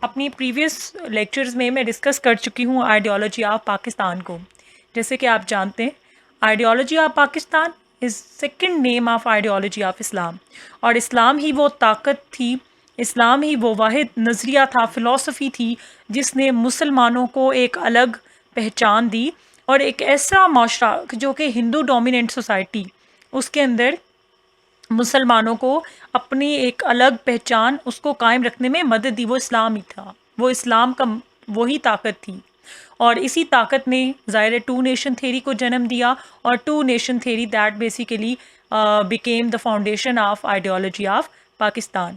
اپنی previous lectures میں discuss کر چکی ہوں آئیڈیالوجی آف پاکستان کو. جیسے کہ آپ جانتے ہیں ideology of Pakistan is second name of ideology of Islam. اور اسلام ہی وہ طاقت تھی، اسلام ہی وہ واحد نظریہ تھا، فلسفی تھی جس نے مسلمانوں کو ایک الگ پہچان دی، اور ایک ایسا معاشرہ جو کہ ہندو ڈومیننٹ سوسائٹی، اس کے اندر مسلمانوں کو اپنی ایک الگ پہچان اس کو قائم رکھنے میں مدد دی. وہ اسلام ہی تھا، وہ اسلام کا وہی طاقت تھی. اور اسی طاقت نے ظاہر ٹو نیشن تھیری کو جنم دیا، اور two nation theory that basically became the foundation of ideology of Pakistan.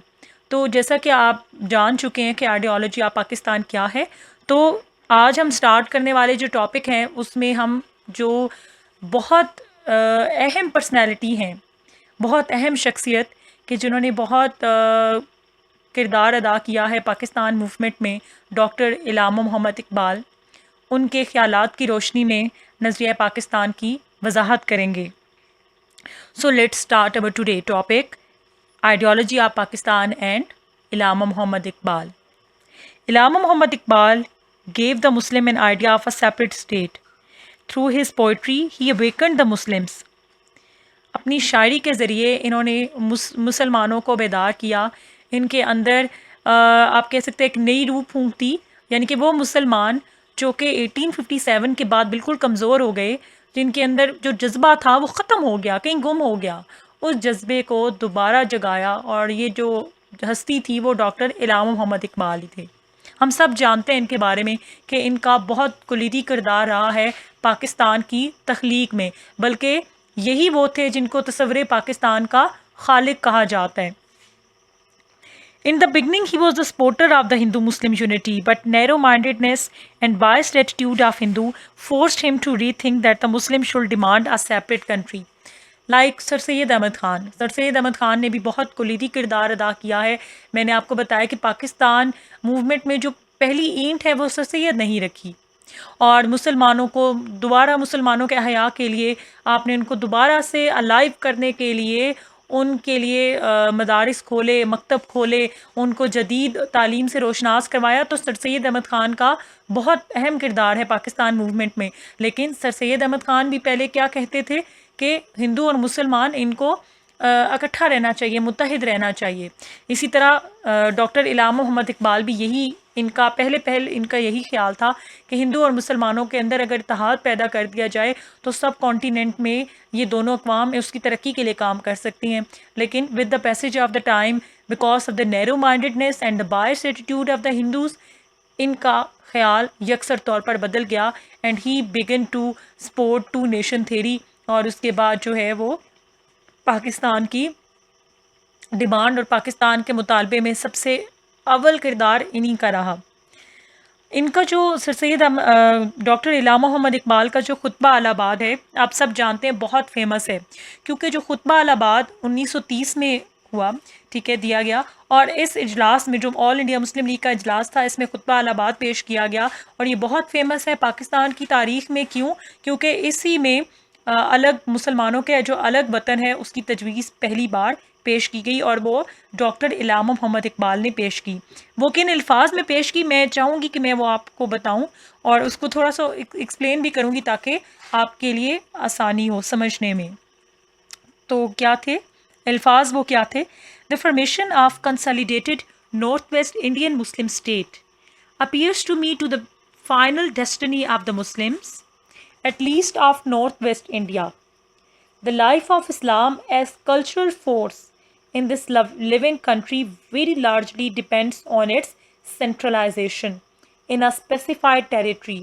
تو جیسا کہ آپ جان چکے ہیں کہ آئیڈیالوجی آف پاکستان کیا ہے، تو آج ہم سٹارٹ کرنے والے جو ٹاپک ہیں اس میں ہم جو بہت اہم پرسنالٹی ہیں، بہت اہم شخصیت کہ جنہوں نے بہت کردار ادا کیا ہے پاکستان موومنٹ میں، ڈاکٹر علامہ محمد اقبال، ان کے خیالات کی روشنی میں نظریہ پاکستان کی وضاحت کریں گے. So let's start over today topic ideology of Pakistan and Allama Muhammad Iqbal. Allama Muhammad Iqbal gave the Muslim an idea of a separate state. Through his poetry, he awakened the Muslims. اپنی شاعری کے ذریعے انہوں نے مسلمانوں کو بیدار کیا، ان کے اندر آپ کہہ سکتے ہیں ایک نئی روح پھونک دی. یعنی کہ وہ مسلمان جو کہ 1857 کے بعد بالکل کمزور ہو گئے، جن کے اندر جو جذبہ تھا وہ ختم ہو گیا، کہیں گم ہو گیا، اس جذبے کو دوبارہ جگایا. اور یہ جو ہستی تھی وہ ڈاکٹر علامہ محمد اقبال ہی تھے. ہم سب جانتے ہیں ان کے بارے میں کہ ان کا بہت کلیدی کردار رہا ہے پاکستان کی تخلیق میں، بلکہ یہی وہ تھے جن کو تصور پاکستان کا خالق کہا جاتا ہے. In the beginning, he was the supporter of the Hindu-Muslim unity, but narrow-mindedness and biased attitude of Hindu forced him to rethink that the Muslims should demand a separate country. Like سر سید احمد خان. سر سید احمد خان نے بھی بہت کلیدی کردار ادا کیا ہے. میں نے آپ کو بتایا کہ پاکستان موومنٹ میں جو پہلی اینٹ ہے وہ سر سید نہیں رکھی، اور مسلمانوں کو دوبارہ مسلمانوں کے احیاء کے لیے آپ نے ان کو دوبارہ سے الائیو کرنے کے لیے ان کے لیے مدارس کھولے، مکتب کھولے، ان کو جدید تعلیم سے روشناس کروایا. تو سر سید احمد خان کا بہت اہم کردار ہے پاکستان موومنٹ میں. لیکن سر سید احمد خان بھی پہلے کیا کہتے تھے کہ ہندو اور مسلمان ان کو اکٹھا رہنا چاہیے، متحد رہنا چاہیے. اسی طرح ڈاکٹر علامہ محمد اقبال بھی یہی ان کا ان کا یہی خیال تھا کہ ہندو اور مسلمانوں کے اندر اگر اتحاد پیدا کر دیا جائے تو سب کانٹیننٹ میں یہ دونوں اقوام اس کی ترقی کے لیے کام کر سکتی ہیں. لیکن with the passage of the time, because of the narrow mindedness and the bias attitude of the Hindus, ان کا خیال یکسر طور پر بدل گیا and he began to support two nation theory. اور اس کے بعد جو ہے وہ پاکستان کی ڈیمانڈ اور پاکستان کے مطالبے میں سب سے اول کردار انہی کا رہا. ان کا جو سر سید ڈاکٹر علامہ محمد اقبال کا جو خطبہ الہ آباد ہے، آپ سب جانتے ہیں بہت فیمس ہے، کیونکہ جو خطبہ الہ آباد 1930 میں ہوا، ٹھیک ہے، دیا گیا. اور اس اجلاس میں جو آل انڈیا مسلم لیگ کا اجلاس تھا، اس میں خطبہ الہ آباد پیش کیا گیا. اور یہ بہت فیمس ہے پاکستان کی تاریخ میں. کیوں؟ کیونکہ اسی میں الگ مسلمانوں کے جو الگ وطن ہے اس کی تجویز پہلی بار پیش کی گئی، اور وہ ڈاکٹر علامہ محمد اقبال نے پیش کی. وہ کن الفاظ میں پیش کی، میں چاہوں گی کہ میں وہ آپ کو بتاؤں اور اس کو تھوڑا سا ایکسپلین بھی کروں گی تاکہ آپ کے لیے آسانی ہو سمجھنے میں. تو کیا تھے الفاظ؟ وہ کیا تھے؟ The formation of consolidated Northwest Indian Muslim state appears to me to the final destiny of the Muslims, at least of Northwest India. The life of Islam as cultural force in this living country very largely depends on its centralization in a specified territory.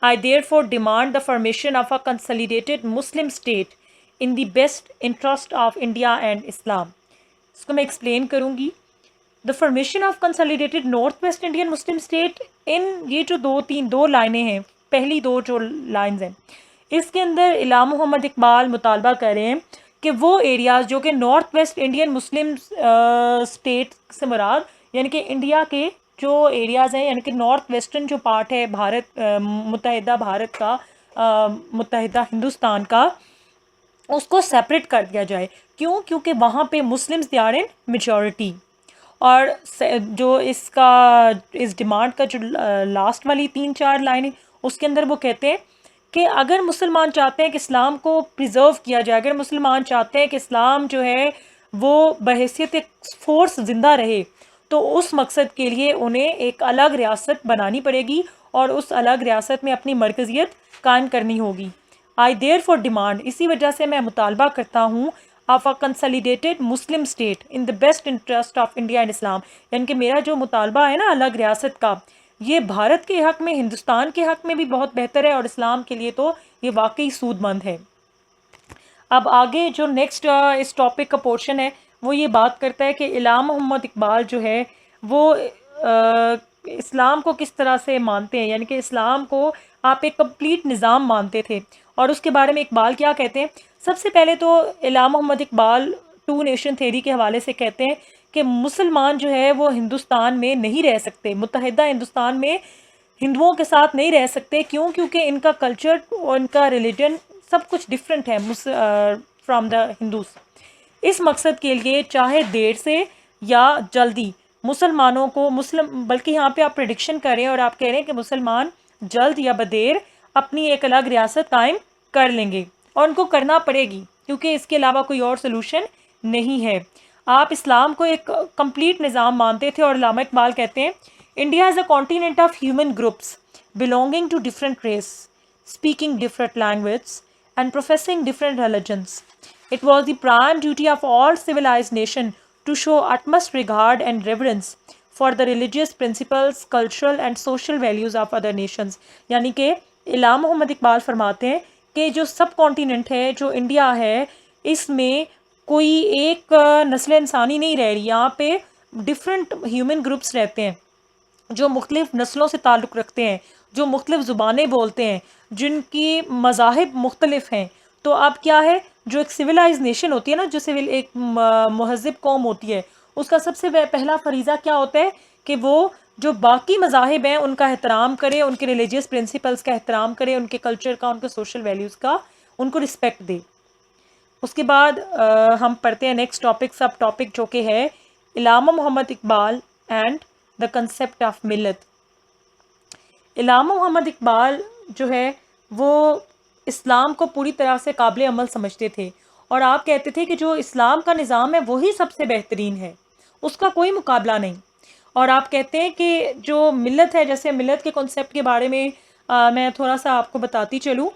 I therefore demand the formation of a consolidated Muslim state in the best interest of India and Islam. اس کو میں explain کروں گی. The formation of consolidated north west Indian Muslim state, ان یہ جو دو لائنیں ہیں، پہلی دو جو لائنز ہیں، اس کے اندر علامہ محمد اقبال مطالبہ کر رہے ہیں کہ وہ ایریاز جو کہ north west Indian Muslim state سے مراد، یعنی کہ انڈیا کے جو ایریاز ہیں، یعنی کہ نارتھ ویسٹرن جو پارٹ ہے بھارت، متحدہ بھارت کا، متحدہ ہندوستان کا، اس کو سیپریٹ کر دیا جائے. کیوں؟ کیونکہ وہاں پہ Muslims they are in majority. اور جو اس ڈیمانڈ کا جو لاسٹ والی 3-4 لائنیں اس کے اندر وہ کہتے ہیں کہ اگر مسلمان چاہتے ہیں کہ اسلام کو پریزرو کیا جائے، اگر مسلمان چاہتے ہیں کہ اسلام جو ہے وہ بحیثیت ایک فورس زندہ رہے، تو اس مقصد کے لیے انہیں ایک الگ ریاست بنانی پڑے گی اور اس الگ ریاست میں اپنی مرکزیت قائم کرنی ہوگی. آئی دیر فور ڈیمانڈ، اسی وجہ سے میں مطالبہ کرتا ہوں of a consolidated Muslim state in the best interest of India and Islam. یعنی کہ میرا جو مطالبہ ہے نا الگ ریاست کا، یہ بھارت کے حق میں، ہندوستان کے حق میں بھی بہت بہتر ہے، اور اسلام کے لیے تو یہ واقعی سود مند ہے. اب آگے جو نیکسٹ اس ٹاپک کا پورشن ہے وہ یہ بات کرتا ہے کہ علامہ محمد اقبال جو ہے وہ اسلام کو کس طرح سے مانتے ہیں، یعنی کہ اسلام کو آپ ایک کمپلیٹ نظام مانتے تھے. اور اس کے بارے میں اقبال کیا کہتے ہیں؟ سب سے پہلے تو علامہ محمد اقبال 2 نیشن تھیوری کے حوالے سے کہتے ہیں کہ مسلمان جو ہے وہ ہندوستان میں نہیں رہ سکتے، متحدہ ہندوستان میں ہندوؤں کے ساتھ نہیں رہ سکتے. کیونکہ ان کا کلچر اور ان کا ریلیجن سب کچھ ڈفرینٹ ہے فرام دا ہندوز. اس مقصد کے لیے چاہے دیر سے یا جلدی مسلمانوں کو بلکہ یہاں پہ آپ پریڈکشن کر رہے ہیں اور آپ کہہ رہے ہیں کہ مسلمان جلد یا بدیر اپنی ایک الگ ریاست قائم کر لیں گے، اور ان کو کرنا پڑے گی کیونکہ اس کے علاوہ کوئی اور سلوشن نہیں ہے. آپ اسلام کو ایک کمپلیٹ نظام مانتے تھے، اور علامہ اقبال کہتے ہیں India is a continent of human groups belonging to different race, speaking different languages, and professing different religions. It was the prime duty of all civilized nations to show utmost regard and reverence for the religious principles, cultural and social values of other nations. یعنی کہ علامہ محمد اقبال فرماتے ہیں کہ جو سب continent ہے، جو India ہے، اس میں کوئی ایک نسل انسانی نہیں رہ رہی. یہاں پہ ڈفرینٹ ہیومن گروپس رہتے ہیں جو مختلف نسلوں سے تعلق رکھتے ہیں، جو مختلف زبانیں بولتے ہیں، جن کی مذاہب مختلف ہیں. تو اب کیا ہے، جو ایک سویلائز نیشن ہوتی ہے نا، جو ایک مہذب قوم ہوتی ہے، اس کا سب سے پہلا فریضہ کیا ہوتا ہے کہ وہ جو باقی مذاہب ہیں ان کا احترام کرے، ان کے ریلیجیس پرنسپلس کا احترام کرے، ان کے کلچر کا، ان کے سوشل ویلیوز کا ان کو رسپیکٹ دے. اس کے بعد ہم پڑھتے ہیں نیکسٹ ٹاپک، سب ٹاپک جو کہ ہے Allama Muhammad Iqbal and the concept of millat. Allama Muhammad Iqbal جو ہے وہ اسلام کو پوری طرح سے قابل عمل سمجھتے تھے، اور آپ کہتے تھے کہ جو اسلام کا نظام ہے وہی سب سے بہترین ہے، اس کا کوئی مقابلہ نہیں. اور آپ کہتے ہیں کہ جو ملت ہے، جیسے ملت کے کنسیپٹ کے بارے میں میں تھوڑا سا آپ کو بتاتی چلوں.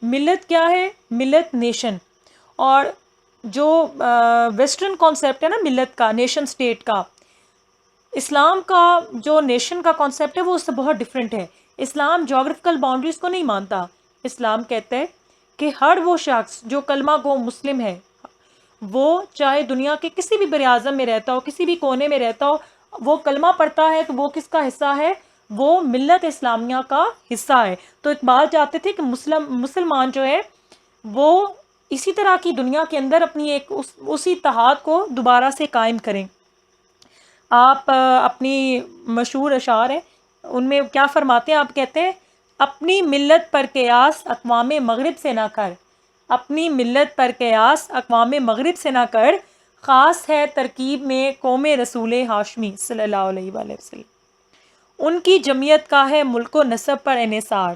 ملت کیا ہے؟ ملت نیشن. اور جو ویسٹرن کانسیپٹ ہے نا ملت کا، نیشن اسٹیٹ کا، اسلام کا جو نیشن کا کانسیپٹ ہے وہ اس سے بہت ڈفرینٹ ہے. اسلام جغرافیکل باؤنڈریز کو نہیں مانتا. اسلام کہتا ہے کہ ہر وہ شخص جو کلمہ گو مسلم ہے، وہ چاہے دنیا کے کسی بھی بر اعظم میں رہتا ہو، کسی بھی کونے میں رہتا ہو، وہ کلمہ پڑھتا ہے تو وہ کس کا حصہ ہے؟ وہ ملت اسلامیہ کا حصہ ہے. تو اقبال چاہتے تھے کہ مسلمان جو ہے وہ اسی طرح کی دنیا کے اندر اپنی ایک اسی اتحاد کو دوبارہ سے قائم کریں. آپ اپنی مشہور اشعار ہیں ان میں کیا فرماتے ہیں؟ آپ کہتے ہیں اپنی ملت پر قیاس اقوام مغرب سے نہ کر، اپنی ملت پر قیاس اقوام مغرب سے نہ کر، خاص ہے ترکیب میں قوم رسول ہاشمی صلی اللہ علیہ وآلہ وسلم. ان کی جمعیت کا ہے ملک و نسب پر انحصار،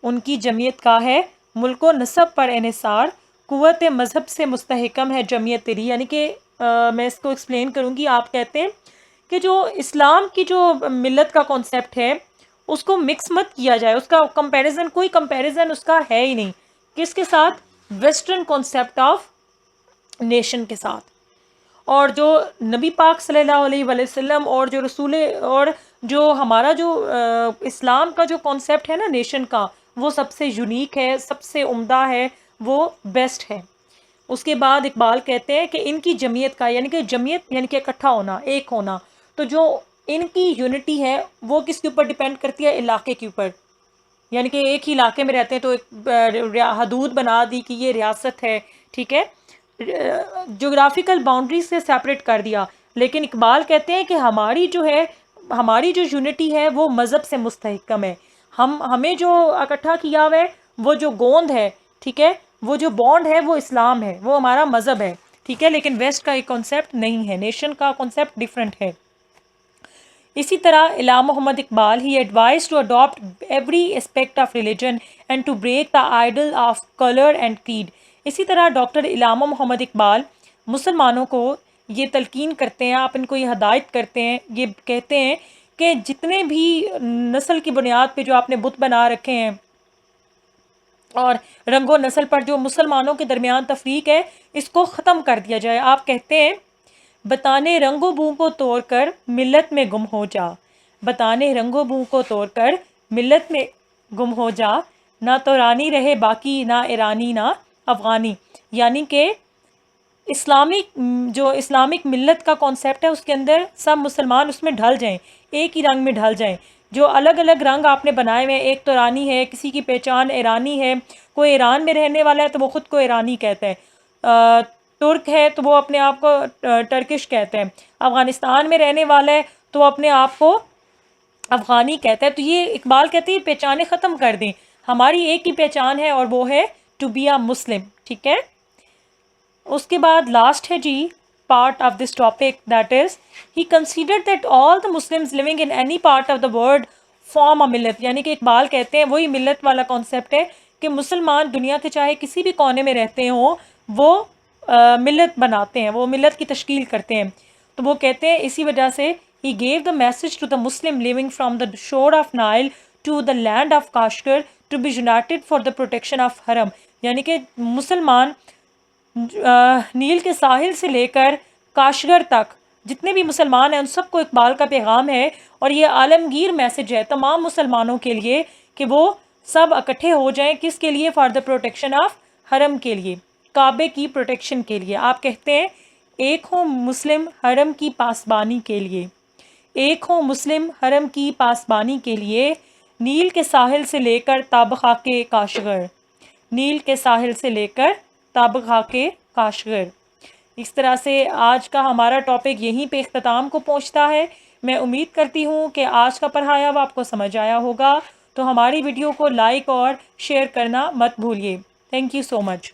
ان کی جمعیت کا ہے ملک و نسب پر انحصار، قوت مذہب سے مستحکم ہے جمعیت تیری. یعنی کہ میں اس کو ایکسپلین کروں گی. آپ کہتے ہیں کہ جو اسلام کی جو ملت کا کانسیپٹ ہے اس کو مکس مت کیا جائے، اس کا کمپیریزن، کوئی کمپیریزن اس کا ہے ہی نہیں. کس کے ساتھ؟ ویسٹرن کانسیپٹ آف نیشن کے ساتھ. اور جو نبی پاک صلی اللہ علیہ وآلہ وسلم اور جو رسول اور جو ہمارا جو اسلام کا جو کانسیپٹ ہے نا نیشن کا، وہ سب سے یونیک ہے، سب سے عمدہ ہے، وہ بیسٹ ہے. اس کے بعد اقبال کہتے ہیں کہ ان کی جمعیت کا، یعنی کہ جمعیت یعنی کہ اکٹھا ہونا، ایک ہونا، تو جو ان کی یونٹی ہے وہ کس کے اوپر ڈیپینڈ کرتی ہے؟ علاقے کے اوپر. یعنی کہ ایک ہی علاقے میں رہتے ہیں تو ایک حدود بنا دی کہ یہ ریاست ہے، ٹھیک ہے، جغرافیکل باؤنڈریز سے سیپریٹ کر دیا. لیکن اقبال کہتے ہیں کہ ہماری جو یونٹی ہے وہ مذہب سے مستحکم ہے. ہمیں جو اکٹھا کیا ہوا ہے، وہ جو گوند ہے، ٹھیک ہے، وہ جو بانڈ ہے وہ اسلام ہے، وہ ہمارا مذہب ہے، ٹھیک ہے. لیکن ویسٹ کا ایک کانسیپٹ نہیں ہے، نیشن کا کانسیپٹ ڈفرینٹ ہے. اسی طرح Allama Muhammad Iqbal he advise to adopt every aspect of religion and to break the idol of colour and creed. اسی طرح ڈاکٹر علامہ محمد اقبال مسلمانوں کو یہ تلقین کرتے ہیں، آپ ان کو یہ ہدایت کرتے ہیں، یہ کہتے ہیں کہ جتنے بھی نسل کی بنیاد پہ جو آپ نے بت بنا رکھے ہیں اور رنگ و نسل پر جو مسلمانوں کے درمیان تفریق ہے، اس کو ختم کر دیا جائے. آپ کہتے ہیں بتانے رنگ و بو کو توڑ کر ملت میں گم ہو جا، بتانے رنگ و بو کو توڑ کر ملت میں گم ہو جا، نہ تو رانی رہے باقی، نہ ایرانی نہ افغانی. یعنی کہ اسلامک ملت کا کانسیپٹ ہے، اس کے اندر سب مسلمان اس میں ڈھل جائیں، ایک ہی رنگ میں ڈھل جائیں. جو الگ الگ رنگ آپ نے بنائے ہوئے، ایک تو ایرانی ہے، کسی کی پہچان ایرانی ہے، کوئی ایران میں رہنے والا ہے تو وہ خود کو ایرانی کہتا ہے، ترک ہے تو وہ اپنے آپ کو ٹرکش کہتے ہیں، افغانستان میں رہنے والا ہے تو وہ اپنے آپ کو افغانی کہتا ہے. تو یہ اقبال کہتے ہیں پہچانیں ختم کر دیں، ہماری ایک ہی پہچان ہے اور وہ ہے ٹو بی اے مسلم. ٹھیک ہے. اس کے بعد لاسٹ ہے جی part of this topic, that is he considered that all the Muslims living in any part of the world form a millat. یعنی کہ اقبال کہتے ہیں وہی ملت والا کانسیپٹ ہے کہ مسلمان دنیا کے چاہے کسی بھی کونے میں رہتے ہوں وہ ملت بناتے ہیں، وہ ملت کی تشکیل کرتے ہیں. تو وہ کہتے ہیں اسی وجہ سے he gave the message to the Muslim living from the shore of Nile to the land of Kashgar to be united for the protection of Haram. یعنی کہ مسلمان نیل کے ساحل سے لے کر کاشگر تک جتنے بھی مسلمان ہیں ان سب کو اقبال کا پیغام ہے، اور یہ عالمگیر میسج ہے تمام مسلمانوں کے لیے کہ وہ سب اکٹھے ہو جائیں. کس کے لیے؟ فار دا پروٹیکشن آف حرم کے لیے، کعبے کی پروٹیکشن کے لیے. آپ کہتے ہیں ایک ہوں مسلم حرم کی پاسبانی کے لیے، ایک ہوں مسلم حرم کی پاسبانی کے لیے، نیل کے ساحل سے لے کر تاب خاک کاشغر، نیل کے ساحل سے لے کر تاب خاک کاشغر. اس طرح سے آج کا ہمارا ٹاپک یہیں پہ اختتام کو پہنچتا ہے. میں امید کرتی ہوں کہ آج کا پڑھایا ہوا آپ کو سمجھ آیا ہوگا. تو ہماری ویڈیو کو لائک اور شیئر کرنا مت بھولیے. Thank you so much.